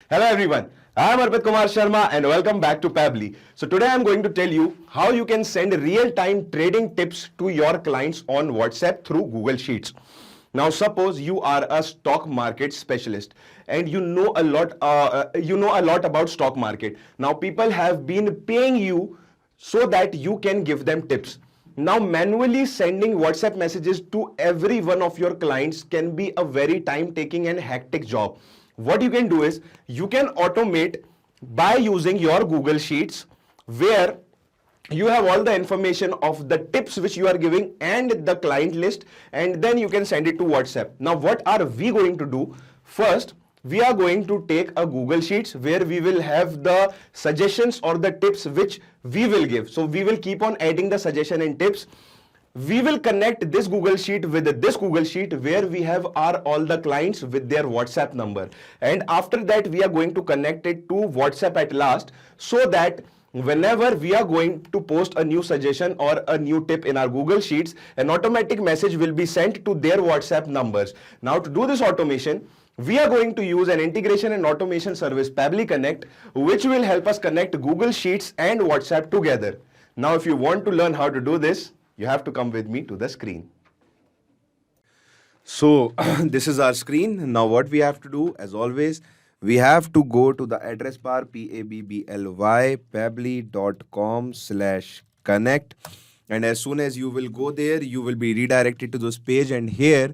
Hello everyone, I am Arpit Kumar Sharma and welcome back to Pabbly. So today I am going to tell you how you can send real-time trading tips to your clients on WhatsApp through Google Sheets. Now suppose you are a stock market specialist and you know a lot about stock market. Now people have been paying you so that you can give them tips. Now, manually sending WhatsApp messages to every one of your clients can be a very time taking and hectic job. What you can do is you can automate by using your Google Sheets where you have all the information of the tips which you are giving and the client list, and then you can send it to WhatsApp. Now, what are we going to do? First, we are going to take a Google Sheets where we will have the suggestions or the tips which we will give. So we will keep on adding the suggestion and tips. We will connect this Google Sheet with this Google Sheet where we have all the clients with their WhatsApp number. And after that, we are going to connect it to WhatsApp at last so that whenever we are going to post a new suggestion or a new tip in our Google Sheets, an automatic message will be sent to their WhatsApp numbers. Now to do this automation, we are going to use an integration and automation service, Pabbly Connect, which will help us connect Google Sheets and WhatsApp together. Now, if you want to learn how to do this, you have to come with me to the screen. So, this is our screen. Now, what we have to do, as always, we have to go to the address bar, Pabbly, pabbly.com/connect. And as soon as you will go there, you will be redirected to this page. And here,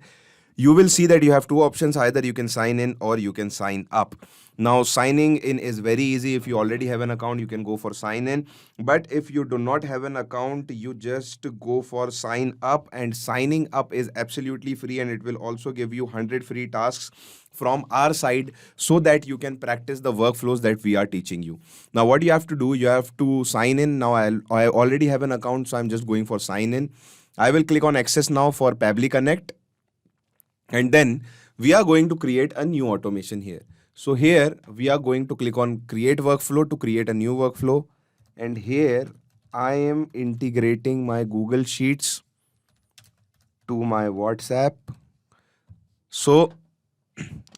you will see that you have two options. Either you can sign in or you can sign up. Now, signing in is very easy. If you already have an account, you can go for sign in. But if you do not have an account, you just go for sign up. And signing up is absolutely free, and it will also give you 100 free tasks from our side so that you can practice the workflows that we are teaching you. Now, what you have to do, you have to sign in. Now, I already have an account, so I'm just going for sign in. I will click on access now for Pabbly Connect. And then we are going to create a new automation here. So here we are going to click on create workflow to create a new workflow. And here I am integrating my Google Sheets to my WhatsApp. So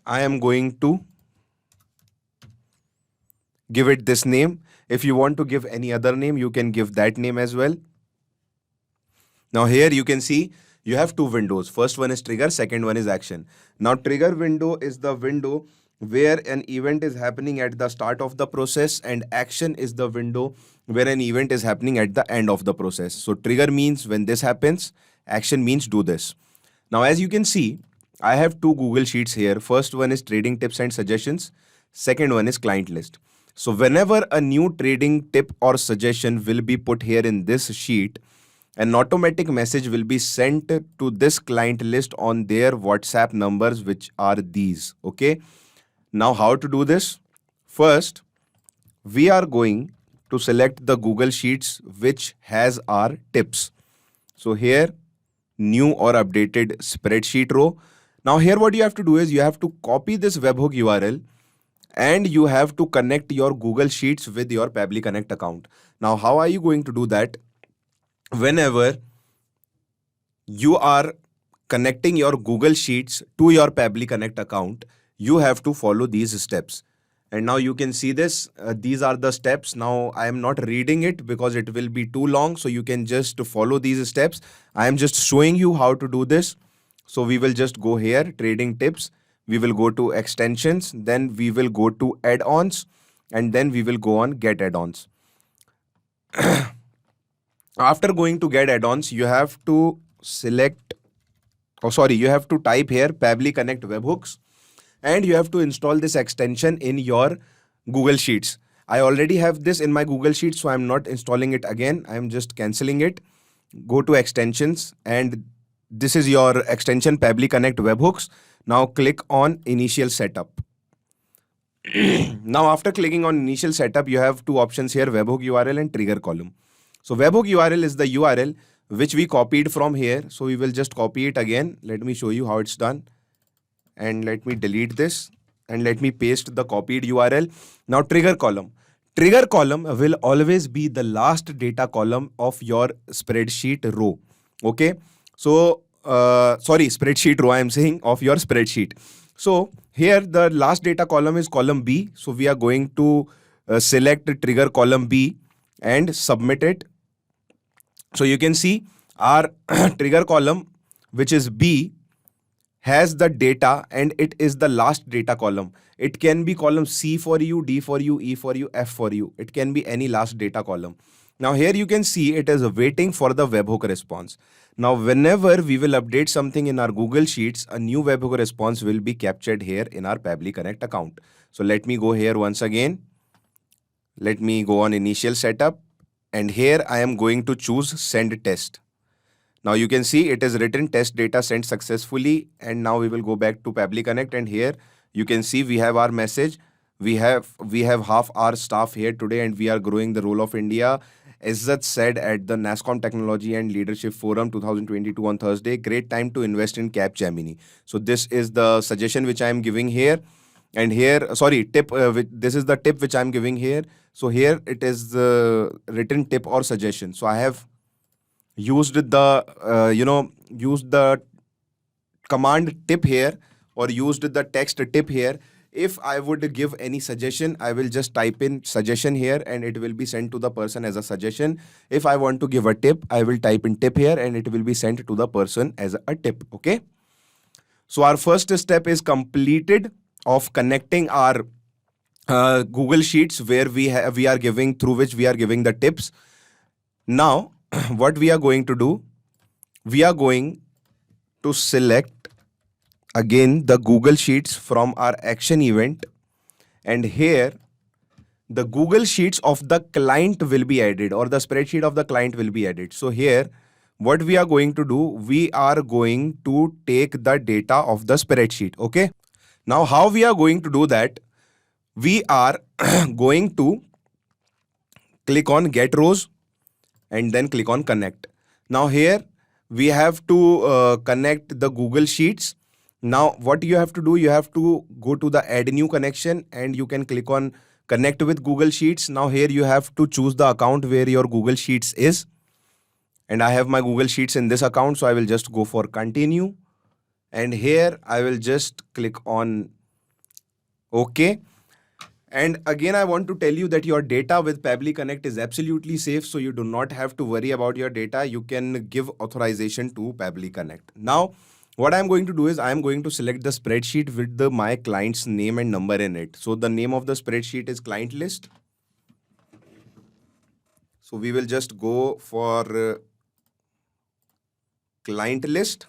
I am going to give it this name. If you want to give any other name, you can give that name as well. Now here you can see you have two windows. First one is trigger, second one is action. Now trigger window is the window where an event is happening at the start of the process, and action is the window where an event is happening at the end of the process. So trigger means when this happens, action means do this. Now as you can see, I have two Google Sheets here. First one is trading tips and suggestions. Second one is client list. So whenever a new trading tip or suggestion will be put here in this sheet, an automatic message will be sent to this client list on their WhatsApp numbers, which are these. Okay. Now, how to do this? First, we are going to select the Google Sheets which has our tips. So here, new or updated spreadsheet row. Now here what you have to do is you have to copy this webhook URL and you have to connect your Google Sheets with your Pabbly Connect account. Now, how are you going to do that? Whenever you are connecting your Google Sheets to your Pabbly Connect account, you have to follow these steps. And now you can see this. These are the steps. Now I am not reading it because it will be too long. So you can just follow these steps. I am just showing you how to do this. So we will just go here, trading tips. We will go to extensions. Then we will go to add-ons. And then we will go on get add-ons. After going to get add-ons, you have to select, you have to type here Pabbly Connect webhooks, and you have to install this extension in your Google Sheets. I already have this in my Google Sheets, so I'm not installing it again. I'm just canceling it. Go to extensions, and this is your extension Pabbly Connect webhooks. Now click on initial setup. Now after clicking on initial setup, you have two options here, webhook URL and trigger column. So webhook URL is the URL which we copied from here. So we will just copy it again. Let me show you how it's done. And let me delete this and let me paste the copied URL. Now trigger column. Trigger column will always be the last data column of your spreadsheet row. Okay. So, spreadsheet row I am saying of your spreadsheet. So here the last data column is column B. So we are going to select trigger column B and submit it. So you can see our trigger column, which is B, has the data and it is the last data column. It can be column C for you, D for you, E for you, F for you. It can be any last data column. Now here you can see it is waiting for the webhook response. Now whenever we will update something in our Google Sheets, a new webhook response will be captured here in our Pabbly Connect account. So let me go here once again. Let me go on initial setup and here I am going to choose send test. Now you can see it is written test data sent successfully, and now we will go back to Pabbly Connect and here you can see we have our message. We have half our staff here today and we are growing the role of India. Izzat said at the NASCOM Technology and Leadership Forum 2022 on Thursday, great time to invest in Capgemini. So this is the suggestion which I am giving here. And here, sorry, tip, this is the tip which I am giving here. So here it is the written tip or suggestion. So I have used the command tip here or used the text tip here. If I would give any suggestion, I will just type in suggestion here and it will be sent to the person as a suggestion. If I want to give a tip, I will type in tip here and it will be sent to the person as a tip. Okay. So our first step is completed of connecting our Google Sheets where we are giving, through which we are giving the tips. Now, what we are going to do, we are going to select again the Google Sheets from our action event, and here the Google Sheets of the client will be added, or the spreadsheet of the client will be added. So here what we are going to do, we are going to take the data of the spreadsheet. Okay. Now how we are going to do that? We are going to click on get rows and then click on connect. Now here we have to connect the Google Sheets. Now what you have to do, you have to go to the add new connection and you can click on connect with Google Sheets. Now here you have to choose the account where your Google Sheets is. And I have my Google Sheets in this account. So I will just go for continue. And here I will just click on OK. And again, I want to tell you that your data with Pabbly Connect is absolutely safe. So you do not have to worry about your data. You can give authorization to Pabbly Connect. Now, what I'm going to do is I'm going to select the spreadsheet with my client's name and number in it. So the name of the spreadsheet is client list. So we will just go for client list.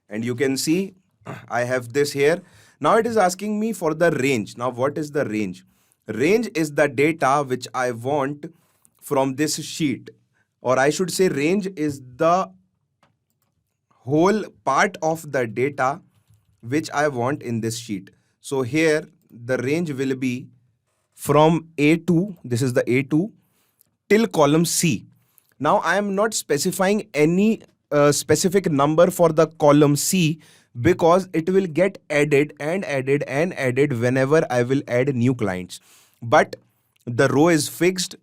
And you can see I have this here. Now it is asking me for the range. Now what is the range? Range is the data which I want from this sheet, or I should say range is the whole part of the data which I want in this sheet. So here the range will be from A2, this is the A2, till column C. Now I am not specifying any specific number for the column C because it will get added and added and added whenever I will add new clients. But the row is fixed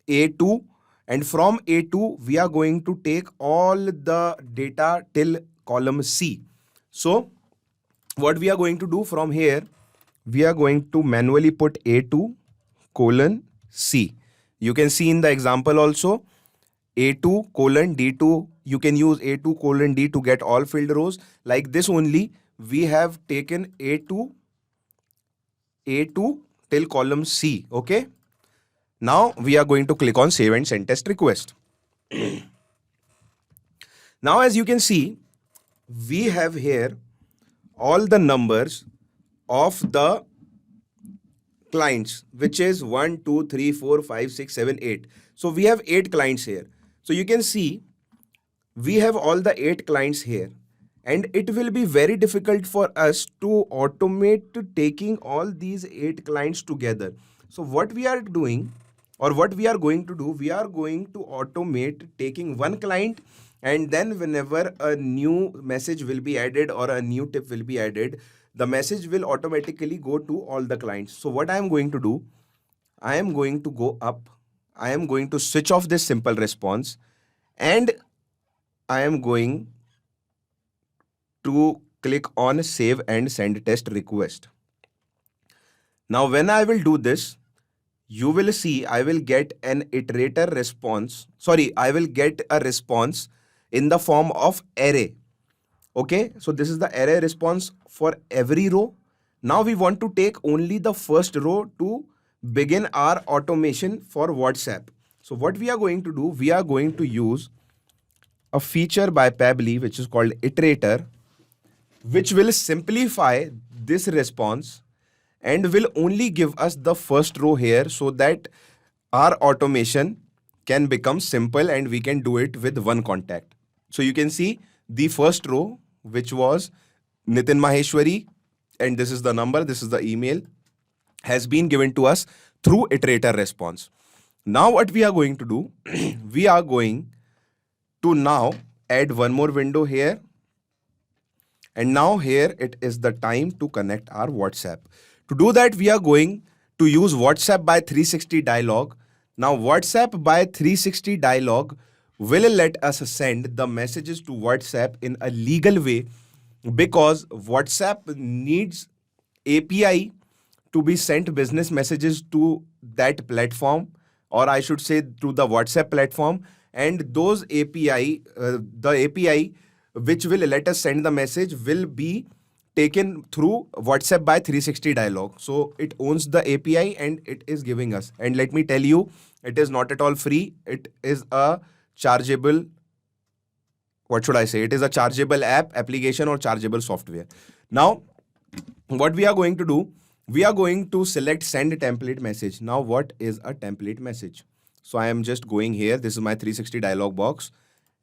A2, and from A2 we are going to take all the data till column C. So what we are going to do from here, we are going to manually put A2 colon C. You can see in the example also A2 colon D2. You can use A2 colon D to get all filled rows. Like this only, we have taken A2 till column C. Okay. Now we are going to click on save and send test request. Now as you can see, we have here all the numbers of the clients, which is 1, 2, 3, 4, 5, 6, 7, 8. So we have 8 clients here. So you can see we have all the 8 clients here, and it will be very difficult for us to automate taking all these 8 clients together. So what we are doing, or what we are going to do, we are going to automate taking one client, and then whenever a new message will be added or a new tip will be added, the message will automatically go to all the clients. So what I am going to do, I am going to go up, I am going to switch off this simple response, and I am going to click on save and send test request. Now when I will do this, you will see I will get an iterator response. Sorry, I will get a response in the form of array. Okay, so this is the array response for every row. Now we want to take only the first row to begin our automation for WhatsApp. So what we are going to do, we are going to use a feature by Pabbly which is called iterator, which will simplify this response and will only give us the first row here so that our automation can become simple and we can do it with one contact. So you can see the first row, which was Nitin Maheshwari, and this is the number, this is the email, has been given to us through iterator response. Now what we are going to do, we are going to now add one more window here. And now here it is the time to connect our WhatsApp. To do that, we are going to use WhatsApp by 360 dialog. Now WhatsApp by 360 dialog will let us send the messages to WhatsApp in a legal way, because WhatsApp needs API to be sent business messages to that platform, or I should say to the WhatsApp platform. And those API, the API which will let us send the message will be taken through WhatsApp by 360 dialog. So it owns the API and it is giving us. And let me tell you, it is not at all free. It is a chargeable, what should I say? It is a chargeable application or chargeable software. Now, what we are going to do, we are going to select send template message. Now, what is a template message? So I am just going here. This is my 360 dialog box.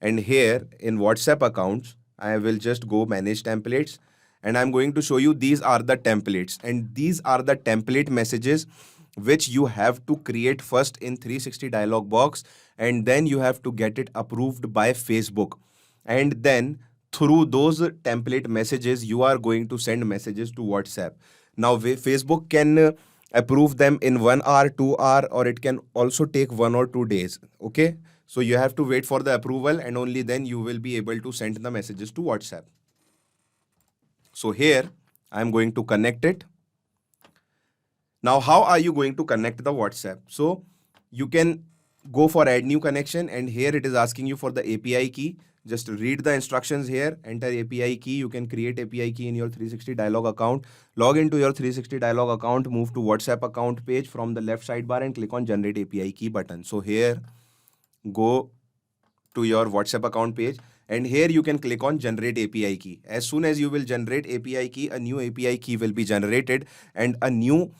And here in WhatsApp accounts, I will just go manage templates. And I'm going to show you these are the templates. And these are the template messages which you have to create first in 360 dialog box. And then you have to get it approved by Facebook. And then through those template messages, you are going to send messages to WhatsApp. Now, Facebook can approve them in 1 hour, 2 hour, or it can also take 1 or 2 days. Okay. So you have to wait for the approval and only then you will be able to send the messages to WhatsApp. So here I am going to connect it. Now, how are you going to connect the WhatsApp? So you can go for add new connection, and here it is asking you for the API key. Just read the instructions here, enter API key. You can create API key in your 360 dialog account. Log into your 360 dialog account, move to WhatsApp account page from the left sidebar and click on generate API key button. So here, go to your WhatsApp account page and here you can click on generate API key. As soon as you will generate API key, a new API key will be generated and a new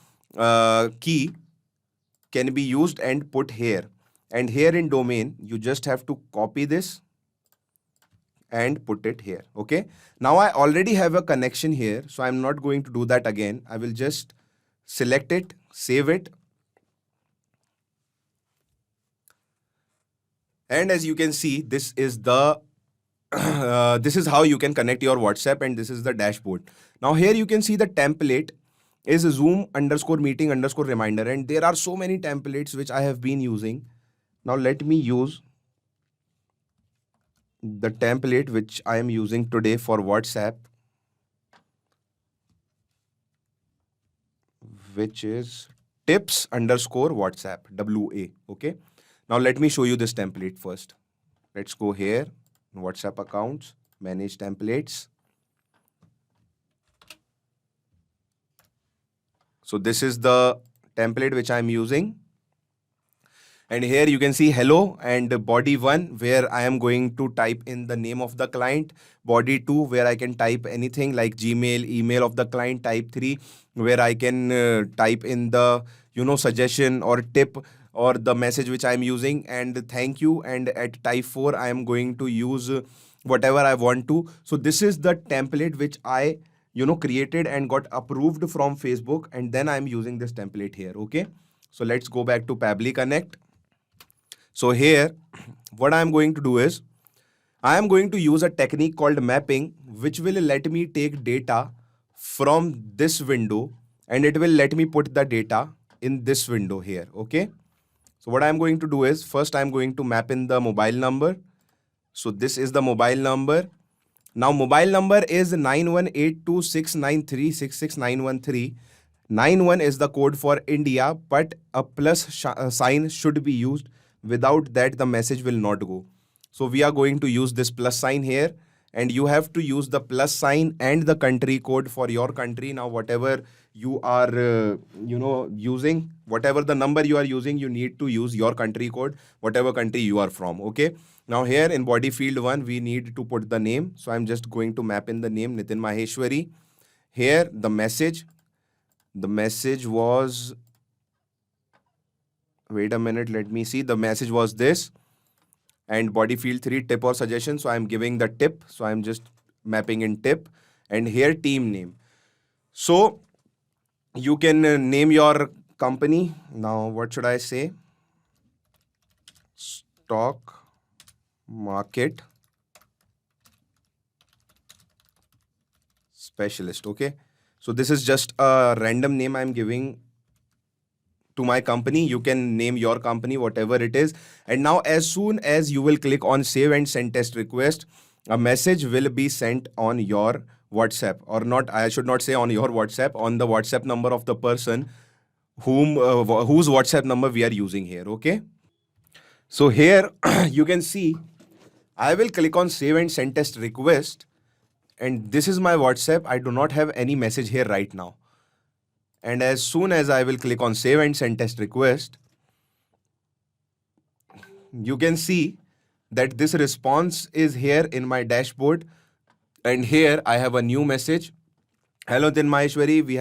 key can be used and put here. And here in domain, you just have to copy this and put it here. Okay. Now I already have a connection here, so I'm not going to do that again. I will just select it, save it. And as you can see, this is the this is how you can connect your WhatsApp, and this is the dashboard. Now here you can see the template is Zoom_meeting_reminder, and there are so many templates which I have been using. Now let me use the template which I am using today for WhatsApp, which is tips_WhatsApp, WA. Okay. Now let me show you this template first. Let's go here, WhatsApp accounts, manage templates. So this is the template which I'm using. And here you can see hello and body 1, where I am going to type in the name of the client. Body 2, where I can type anything like Gmail, email of the client. Type 3, where I can type in the, suggestion or tip or the message which I am using, and thank you. And at type 4, I am going to use whatever I want to. So this is the template which I, created and got approved from Facebook. And then I'm using this template here. Okay. So let's go back to Pabbly Connect. So here, what I'm going to do is, I am going to use a technique called mapping, which will let me take data from this window and it will let me put the data in this window here. Okay. So what I'm going to do is, first I'm going to map in the mobile number. So this is the mobile number. Now mobile number is 918269366913. 91 is the code for India, but a plus sign should be used. Without that, the message will not go. So we are going to use this plus sign here, and you have to use the plus sign and the country code for your country. Now whatever you are using, whatever the number you are using, you need to use your country code, whatever country you are from. Okay, now here in body field 1 we need to put the name, so I'm just going to map in the name Nitin Maheshwari. Here the message was, wait a minute, let me see, the message was this. And body field 3, tip or suggestion, so I'm giving the tip, so I'm just mapping in tip. And here team name, so you can name your company. Now what should I say? Stock market specialist. Okay, so this is just a random name I'm giving to my company. You can name your company whatever it is. And now as soon as you will click on save and send test request, a message will be sent on your WhatsApp, or not, I should not say on your WhatsApp, on the WhatsApp number of the person whose WhatsApp number we are using here. Okay, so here you can see I will click on save and send test request, and this is my WhatsApp. I do not have any message here right now. And as soon as I will click on save and send test request, you can see that this response is here in my dashboard. And here I have a new message. Hello Nitin Maheshwari, we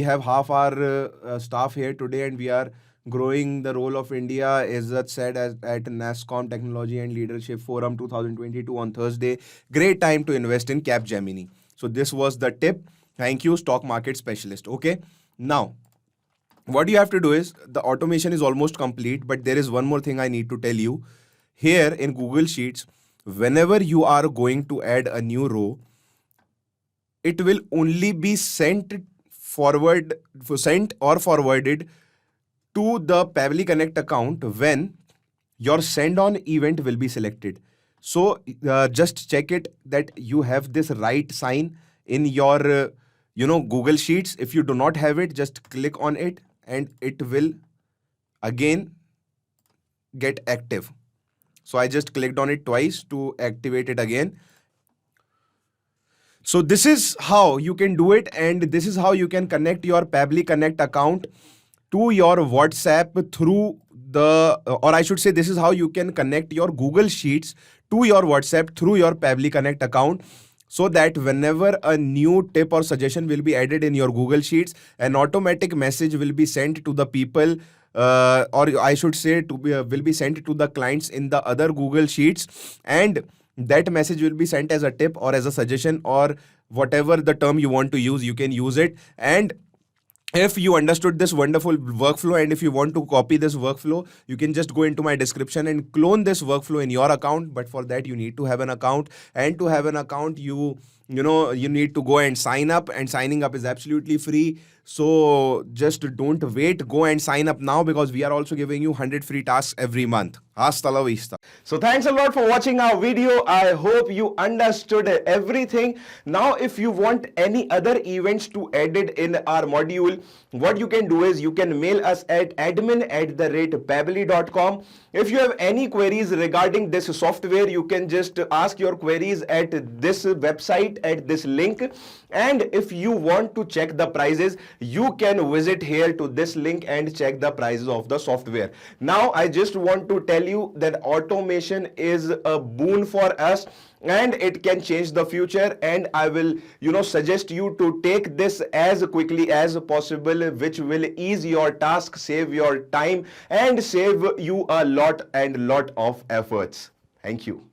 have half our staff here today, and we are growing the role of India, as that said, at NASSCOM Technology and Leadership Forum 2022 on Thursday. Great time to invest in Capgemini. So this was the tip. Thank you, stock market specialist. Okay, now what you have to do is, the automation is almost complete, but there is one more thing I need to tell you. Here in Google Sheets, whenever you are going to add a new row, it will only be sent or forwarded to the Pabbly Connect account when your send on event will be selected. So just check it that you have this right sign in your Google Sheets. If you do not have it, just click on it and it will again get active. So I just clicked on it twice to activate it again. So this is how you can do it, and this is how you can connect your Pabbly Connect account to your WhatsApp through or I should say, this is how you can connect your Google Sheets to your WhatsApp through your Pabbly Connect account, so that whenever a new tip or suggestion will be added in your Google Sheets, an automatic message will be sent to the people, or I should say will be sent to the clients in the other Google Sheets, and that message will be sent as a tip or as a suggestion, or whatever the term you want to use, you can use it. And if you understood this wonderful workflow, and if you want to copy this workflow, you can just go into my description and clone this workflow in your account. But for that, you need to have an account, and to have an account, you need to go and sign up, and signing up is absolutely free. So just don't wait, go and sign up now, because we are also giving you 100 free tasks every month. Hasta la vista. So thanks a lot for watching our video. I hope you understood everything. Now, if you want any other events to added in our module, what you can do is you can mail us at admin@pabbly.com. If you have any queries regarding this software, you can just ask your queries at this website, at this link. And if you want to check the prices, you can visit here to this link and check the prices of the software. Now, I just want to tell you that automation is a boon for us, and it can change the future. And I will suggest you to take this as quickly as possible, which will ease your task, save your time, and save you a lot of efforts. Thank you.